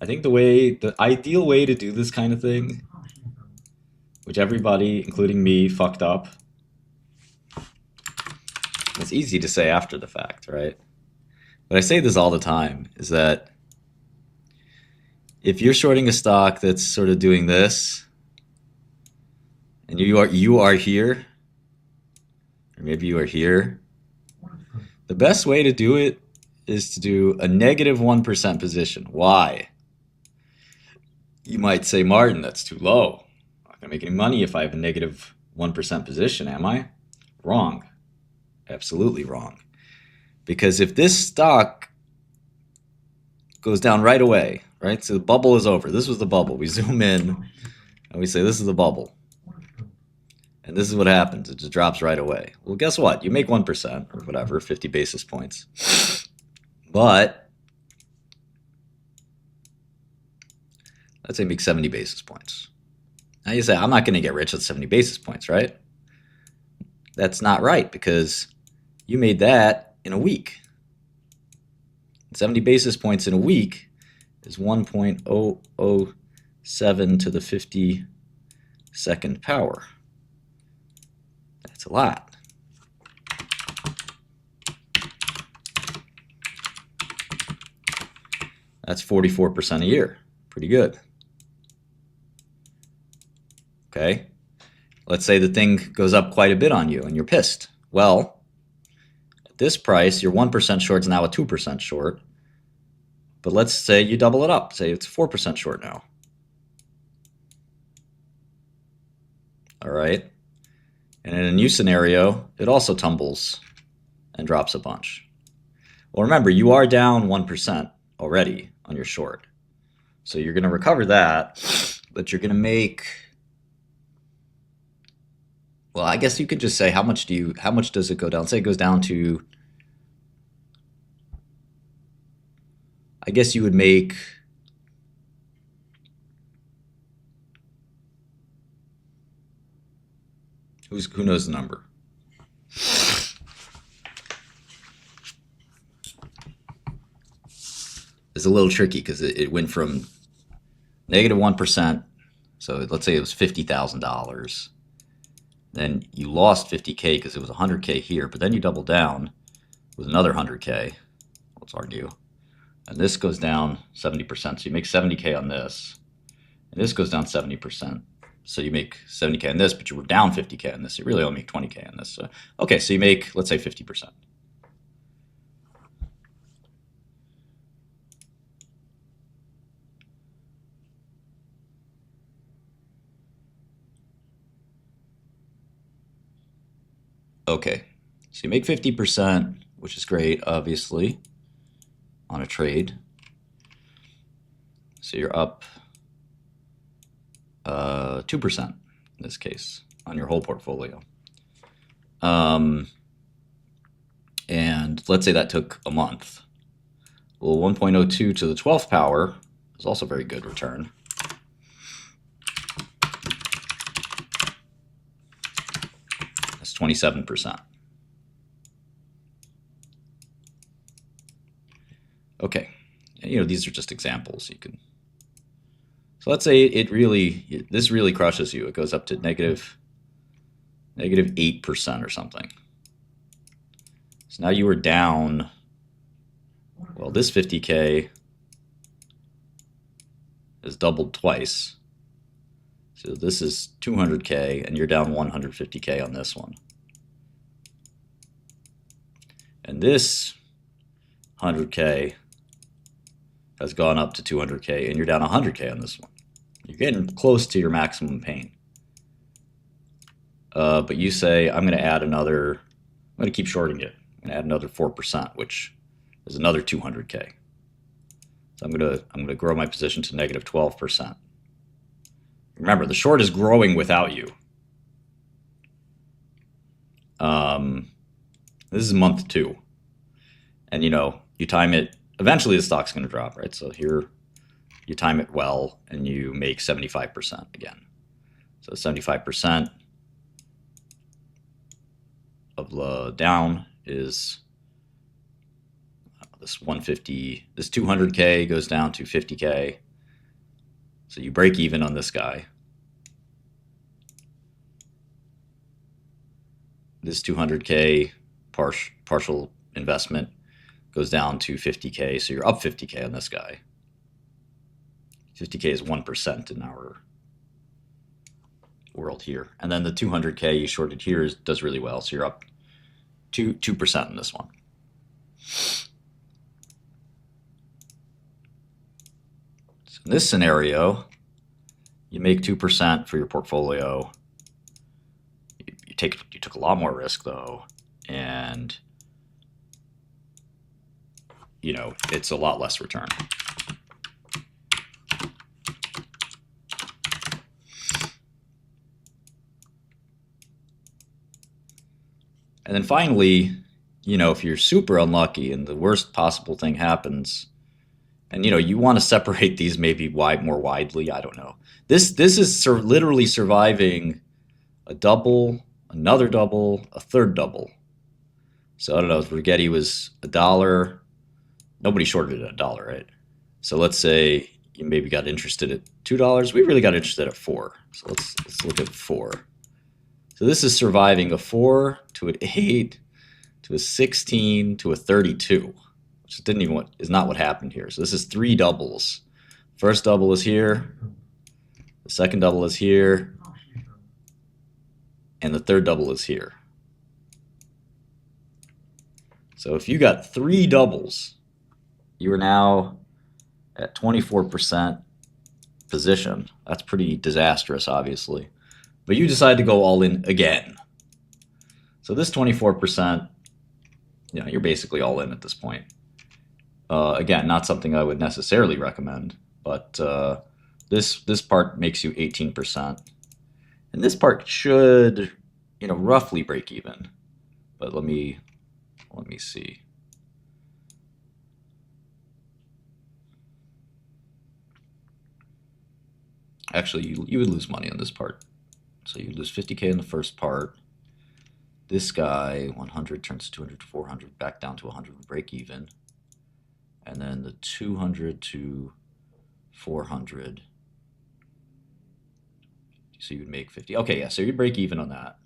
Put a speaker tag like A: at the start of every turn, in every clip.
A: I think the ideal way to do this kind of thing, which everybody, including me, fucked up. It's easy to say after the fact, right? But I say this all the time, is that if you're shorting a stock that's sort of doing this, and you are here, or maybe you are here, the best way to do it is to do a negative 1% position. Why? You might say, Martin, that's too low. I'm not going to make any money if I have a negative 1% position, am I? Wrong. Absolutely wrong. Because if this stock goes down right away, right? So the bubble is over. This was the bubble. We zoom in and we say, this is the bubble. And this is what happens. It just drops right away. Well, guess what? You make 1% or whatever, 50 basis points. But let's say you make 70 basis points. Now you say, I'm not going to get rich at 70 basis points, right? That's not right because you made that in a week. 70 basis points in a week is 1.007 to the 52nd power. That's a lot. That's 44% a year. Pretty good. Okay. Let's say the thing goes up quite a bit on you and you're pissed. Well, at this price, your 1% short is now a 2% short. But let's say you double it up. Say it's 4% short now. All right. And in a new scenario, it also tumbles and drops a bunch. Well, remember, you are down 1% already on your short. So you're going to recover that, but you're going to make, well, I guess you could just say how much does it go down? Say it goes down to, I guess you would make, who knows the number? It's a little tricky because it went from negative 1%. So let's say it was $50,000. Then you lost 50K because it was 100K here, but then you double down with another 100K. Let's argue. And this goes down 70%. So you make 70K on this. And this goes down 70%. So you make 70K on this, but you were down 50K on this. You really only make 20K on this. So, okay, so you make, let's say, 50%. Okay, so you make 50%, which is great, obviously, on a trade. So you're up 2% in this case on your whole portfolio. And let's say that took a month. Well, 1.02 to the 12th power is also a very good return. That's 27%. Okay, these are just examples. You can. So let's say this really crushes you. It goes up to negative 8% or something. So now you were down, well, this 50K is doubled twice. So this is 200K and you're down 150K on this one. And this 100K has gone up to 200K and you're down 100K on this one. You're getting close to your maximum pain. But you say, I'm going to add another, I'm going to keep shorting it. I'm going to add another 4%, which is another 200K. So I'm going to grow my position to negative 12%. Remember, the short is growing without you. This is month 2. And you time it, eventually the stock's going to drop, right? So here you time it well and you make 75% again. So 75% of the down is this 150, this 200K goes down to 50K. So you break even on this guy. This 200K partial investment goes down to 50K, so you're up 50K on this guy. 50K is 1% in our world here. And then the 200K you shorted here does really well, so you're up 2% in this one. So in this scenario, you make 2% for your portfolio. You took a lot more risk though, and you know, it's a lot less return. And then finally, you know, if you're super unlucky and the worst possible thing happens, and you know, you want to separate these maybe more widely, I don't know. This is literally surviving a double, another double, a third double. So I don't know, spaghetti was $1. Nobody shorted it at $1, right? So let's say you maybe got interested at $2. We really got interested at 4. So let's look at 4. So this is surviving a 4 to an 8 to a 16 to a 32, which is not what happened here. So this is 3 doubles. First double is here. The second double is here. And the third double is here. So if you got 3 doubles, you are now at 24% position. That's pretty disastrous, obviously. But you decide to go all in again. So this 24%, you know, you're basically all in at this point. Again, not something I would necessarily recommend, but this part makes you 18%. And this part should, you know, roughly break even. But let me see. Actually, you would lose money on this part. So you lose 50K in the first part. This guy, 100 turns to 200 to 400, back down to 100 would break even. And then the 200 to 400. So you would make 50. Okay, yeah, so you break even on that.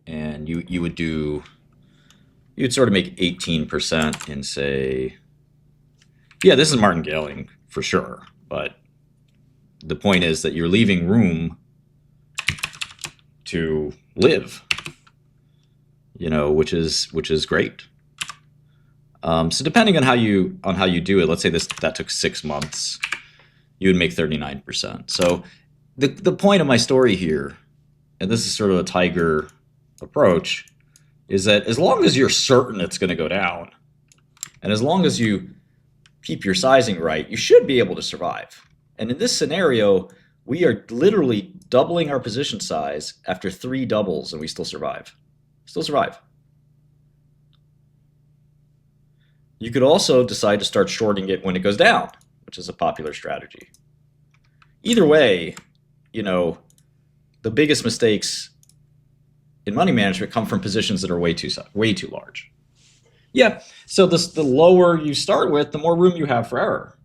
A: And you'd sort of make 18% in, say, yeah, this is martingaling for sure, but the point is that you're leaving room to live, you know, which is great. So depending on how you do it, let's say that took 6 months, you would make 39%. So the point of my story here, and this is sort of a tiger approach, is that as long as you're certain it's going to go down, and as long as you keep your sizing right, you should be able to survive. And in this scenario, we are literally doubling our position size after 3 doubles, and we still survive. Still survive. You could also decide to start shorting it when it goes down, which is a popular strategy. Either way, you know, the biggest mistakes in money management come from positions that are way too large. Yeah, so the lower you start with, the more room you have for error.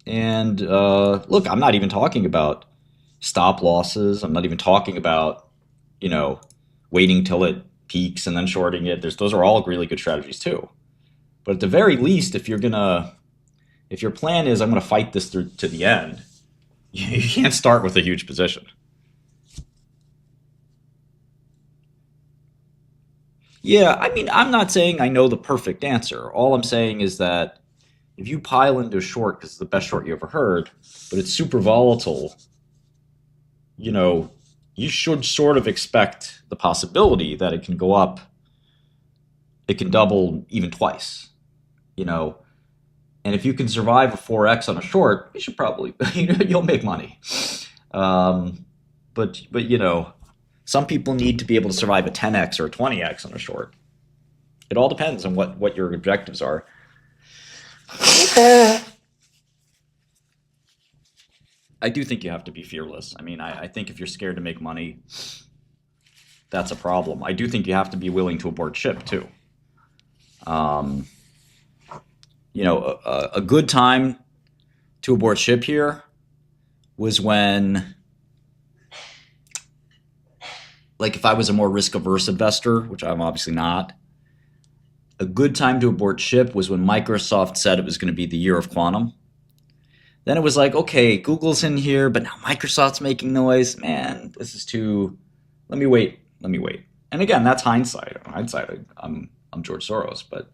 A: And look, I'm not even talking about stop losses. I'm not even talking about, you know, waiting till it peaks and then shorting it. Those are all really good strategies too. But at the very least, if your plan is I'm gonna fight this through to the end, you can't start with a huge position. Yeah, I mean, I'm not saying I know the perfect answer. All I'm saying is that if you pile into a short because it's the best short you ever heard, but it's super volatile, you know, you should sort of expect the possibility that it can go up, it can double even twice, you know. And if you can survive a 4x on a short, you should probably, you'll make money. But you know, some people need to be able to survive a 10x or a 20x on a short. It all depends on what your objectives are. I do think you have to be fearless. I mean, I think if you're scared to make money, that's a problem. I do think you have to be willing to abort ship too. You know, a good time to abort ship here was when, like, if I was a more risk averse investor, which I'm obviously not, a good time to abort ship was when Microsoft said it was going to be the year of quantum. Then it was like, okay, Google's in here, but now Microsoft's making noise. Man, this is too. Let me wait. Let me wait. And again, that's hindsight. Hindsight. I'm George Soros, but